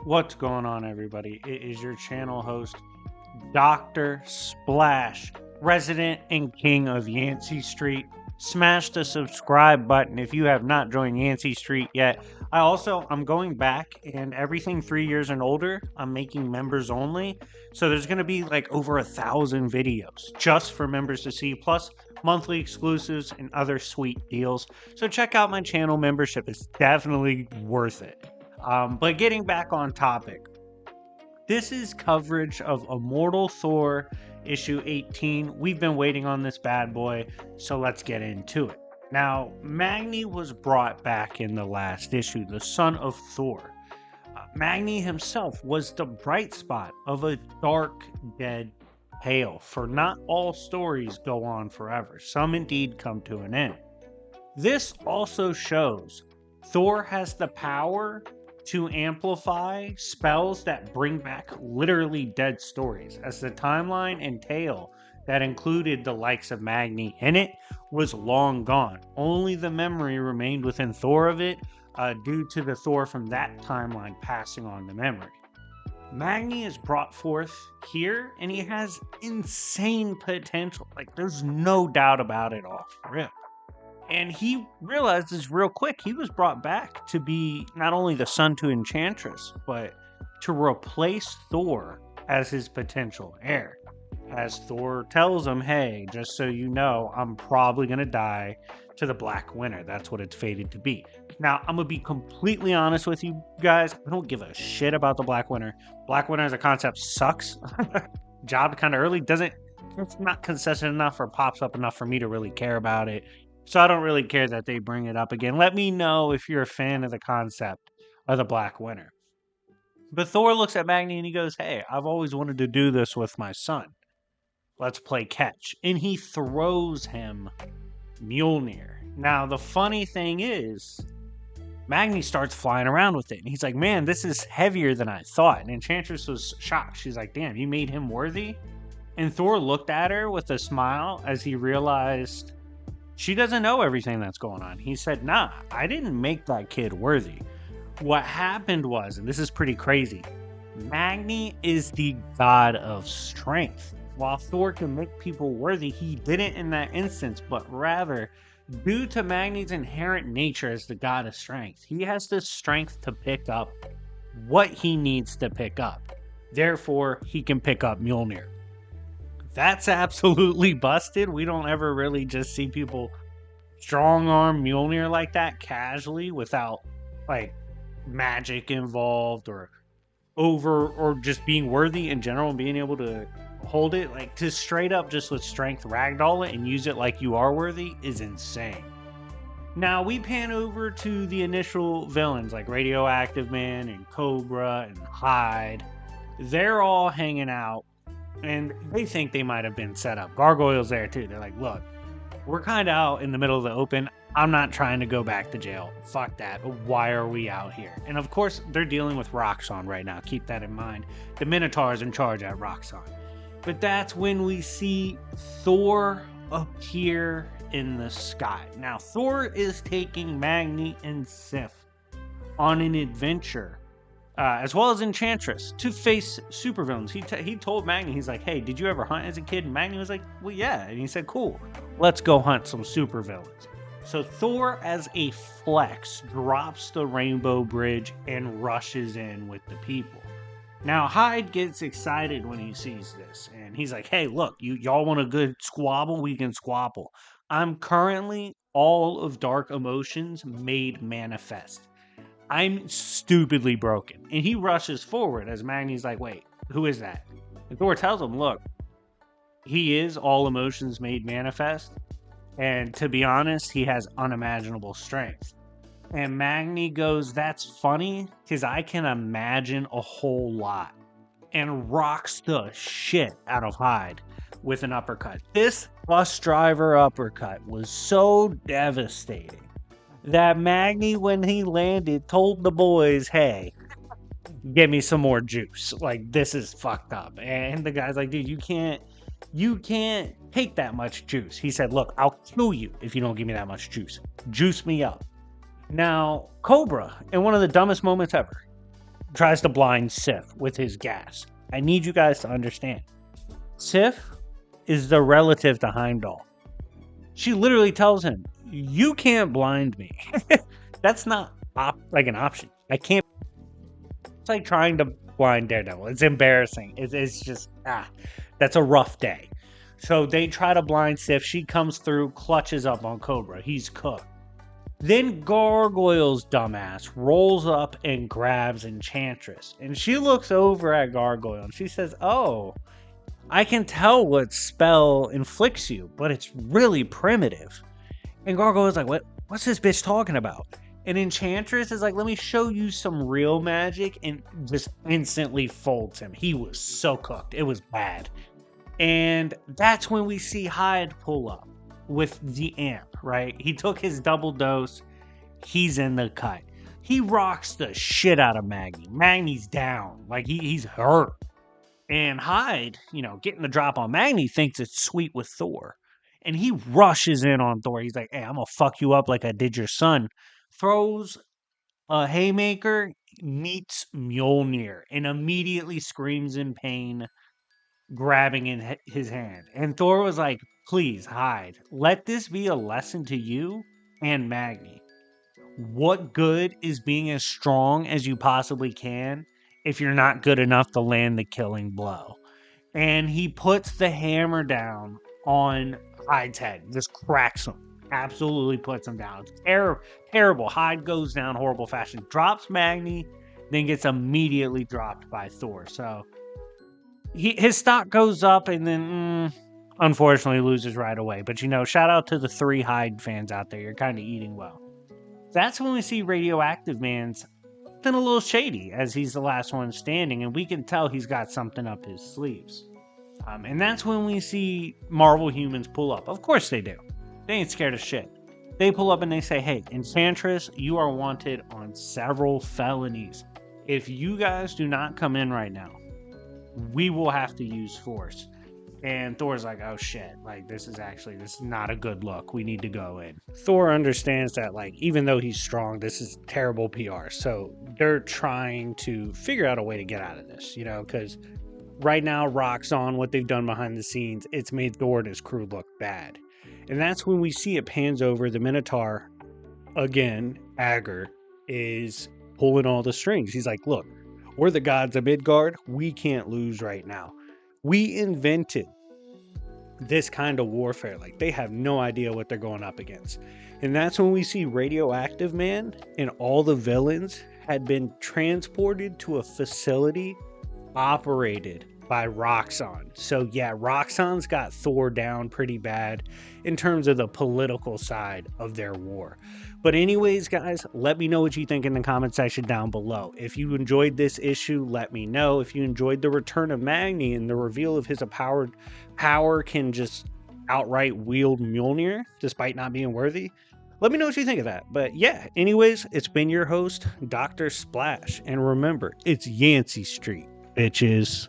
What's going on, everybody? It is your channel host, Dr. Splash, resident and king of Yancey Street. Smash the subscribe button if you have not joined Yancey Street yet. I'm going back, and everything 3 years and older, I'm making members only. So there's going to be like over 1,000 videos just for members to see, plus monthly exclusives and other sweet deals. So check out my channel membership. It's definitely worth it. But getting back on topic, this is coverage of Immortal Thor issue 18. We've been waiting on this bad boy, so let's get into it. Now, Magni was brought back in the last issue, the son of Thor. Magni himself was the bright spot of a dark, dead tale, for not all stories go on forever. Some indeed come to an end. This also shows Thor has the power to amplify spells that bring back literally dead stories, as the timeline and tale that included the likes of Magni in it was long gone. Only the memory remained within Thor of it, due to the Thor from that timeline passing on the memory. Magni is brought forth here, and he has insane potential. Like, there's no doubt about it off rip. And he realizes real quick he was brought back to be not only the son to Enchantress, but to replace Thor as his potential heir. As Thor tells him, hey, just so you know, I'm probably going to die to the Black Winter. That's what it's fated to be. Now, I'm going to be completely honest with you guys. I don't give a shit about the Black Winter. Black Winter as a concept sucks. Job kind of early. It's not consistent enough or pops up enough for me to really care about it. So I don't really care that they bring it up again. Let me know if you're a fan of the concept of the Black Winter. But Thor looks at Magni and he goes, hey, I've always wanted to do this with my son. Let's play catch. And he throws him Mjolnir. Now, the funny thing is, Magni starts flying around with it. And he's like, man, this is heavier than I thought. And Enchantress was shocked. She's like, damn, you made him worthy? And Thor looked at her with a smile as he realized she doesn't know everything that's going on. He said, nah, I didn't make that kid worthy. What happened was, and this is pretty crazy, Magni is the god of strength. While Thor can make people worthy, he didn't in that instance, but rather, due to Magni's inherent nature as the god of strength, he has the strength to pick up what he needs to pick up. Therefore, he can pick up Mjolnir. That's absolutely busted. We don't ever really just see people strong arm Mjolnir like that casually without like magic involved or just being worthy in general and being able to hold it. Like, to straight up just with strength ragdoll it and use it like you are worthy is insane. Now we pan over to the initial villains like Radioactive Man and Cobra and Hyde. They're all hanging out. And they think they might have been set up. Gargoyle's there too. They're like, look, we're kind of out in the middle of the open. I'm not trying to go back to jail. Fuck that. Why are we out here? And of course, they're dealing with Roxxon right now. Keep that in mind. The Minotaur is in charge at Roxxon. But that's when we see Thor appear in the sky. Now, Thor is taking Magni and Sif on an adventure, as well as Enchantress, to face supervillains. He told Magni, he's like, hey, did you ever hunt as a kid? And Magni was like, well, yeah. And he said, cool, let's go hunt some supervillains. So Thor, as a flex, drops the Rainbow Bridge and rushes in with the people. Now, Hyde gets excited when he sees this. And he's like, hey, look, y'all want a good squabble? We can squabble. I'm currently all of dark emotions made manifest. I'm stupidly broken. And he rushes forward as Magni's like, wait, who is that? And Thor tells him, look, he is all emotions made manifest. And to be honest, he has unimaginable strength. And Magni goes, that's funny, because I can imagine a whole lot. And rocks the shit out of Hyde with an uppercut. This bus driver uppercut was so devastating that Magni, when he landed, told the boys, hey, give me some more juice. Like, this is fucked up. And the guy's like, dude, you can't take that much juice. He said, look, I'll kill you if you don't give me that much juice. Juice me up. Now, Cobra, in one of the dumbest moments ever, tries to blind Sif with his gas. I need you guys to understand. Sif is the relative to Heimdall. She literally tells him, "You can't blind me." That's not like an option. I can't. It's like trying to blind Daredevil. It's embarrassing. It's just that's a rough day. So they try to blind Sif. She comes through, clutches up on Cobra. He's cooked. Then Gargoyle's dumbass rolls up and grabs Enchantress. And she looks over at Gargoyle and she says, "Oh, I can tell what spell inflicts you, but it's really primitive." And Gargoyle's like, what's this bitch talking about? And Enchantress is like, "Let me show you some real magic," and just instantly folds him. He was so cooked. It was bad. And that's when we see Hyde pull up with the amp, right? He took his double dose. He's in the cut. He rocks the shit out of Magni. Magni's down. Like, he's hurt. And Hyde, getting the drop on Magni, thinks it's sweet with Thor. And he rushes in on Thor. He's like, "Hey, I'm going to fuck you up like I did your son." Throws a haymaker, meets Mjolnir, and immediately screams in pain, grabbing in his hand. And Thor was like, "Please, Hyde, let this be a lesson to you and Magni. What good is being as strong as you possibly can if you're not good enough to land the killing blow?" And he puts the hammer down on Hyde's head, just cracks him. Absolutely puts him down. It's terrible. Hyde goes down horrible fashion, drops Magni, then gets immediately dropped by Thor. So his stock goes up and then unfortunately loses right away. But shout out to the 3 Hyde fans out there. You're kind of eating well. That's when we see Radioactive Man's been a little shady, as he's the last one standing, and we can tell he's got something up his sleeves. And that's when we see Marvel humans pull up. Of course they do. They ain't scared of shit. They pull up and they say, "Hey, Enchantress, you are wanted on several felonies. If you guys do not come in right now, we will have to use force." And Thor's like, "Oh shit, like this is not a good look. We need to go in." Thor understands that, like, even though he's strong, this is terrible PR. So they're trying to figure out a way to get out of this, because right now, Roxxon, what they've done behind the scenes, it's made Thor and his crew look bad. And that's when we see it pans over. The Minotaur, again, Agger, is pulling all the strings. He's like, "Look, we're the gods of Midgard. We can't lose right now. We invented this kind of warfare. Like, they have no idea what they're going up against." And that's when we see Radioactive Man and all the villains had been transported to a facility operated by Roxxon. So yeah, Roxxon's got Thor down pretty bad in terms of the political side of their war. But anyways, guys, let me know what you think in the comment section down below. If you enjoyed this issue, let me know. If you enjoyed the return of Magni and the reveal of his power can just outright wield Mjolnir despite not being worthy, let me know what you think of that. But yeah, anyways, it's been your host, Dr. Splash. And remember, it's Yancey Street, bitches.